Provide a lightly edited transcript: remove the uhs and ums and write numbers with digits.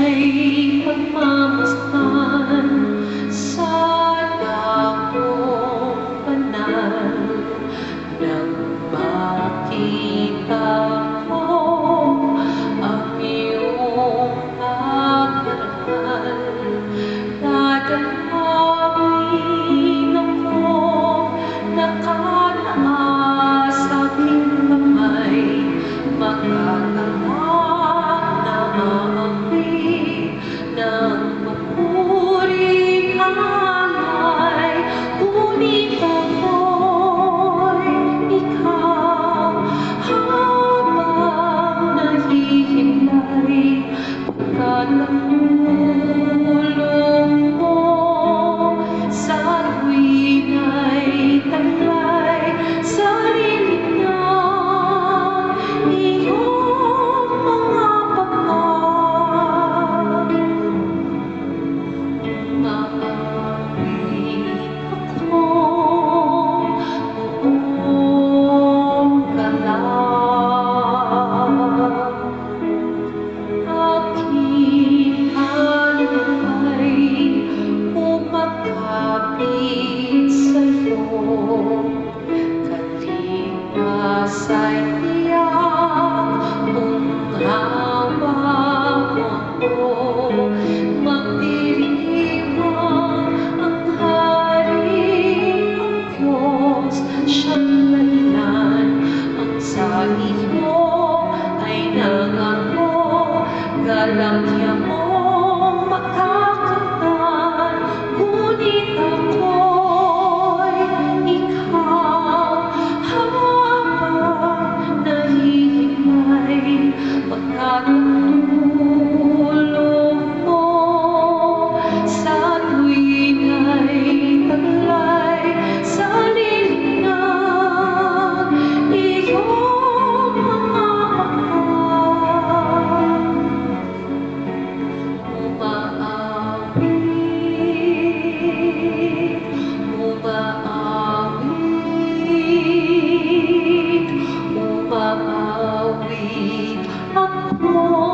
siya'y pagmamasdan sa dakong banal. Nang makita ko ang iyong pagdaral, dadalawin ako, nakataas sa aking kamay, magkakalak na aapi ng mapuring alay. Ngunit ako'y ikaw habang nahihimlay, pagkat tulong mo sa tuwing ay taglay sa lilim ng iyong mga pakal. Maawit ako buong galak, aking hanapay umakapit sa'yo. Kaligtasa'y tiyak kung hawak mo ako, magdiriwang ang Hari, ang Diyos, siyang dahilan. Ang sa iyo ay nangako, galakya mong makakamtan. Ngunit ako'y ikaw habang nahihimlay, pagkat tulong mo sa tuwing ay taglay sa lilim ng iyong mga pakal. Umaawit, umaawit, umaawit ako.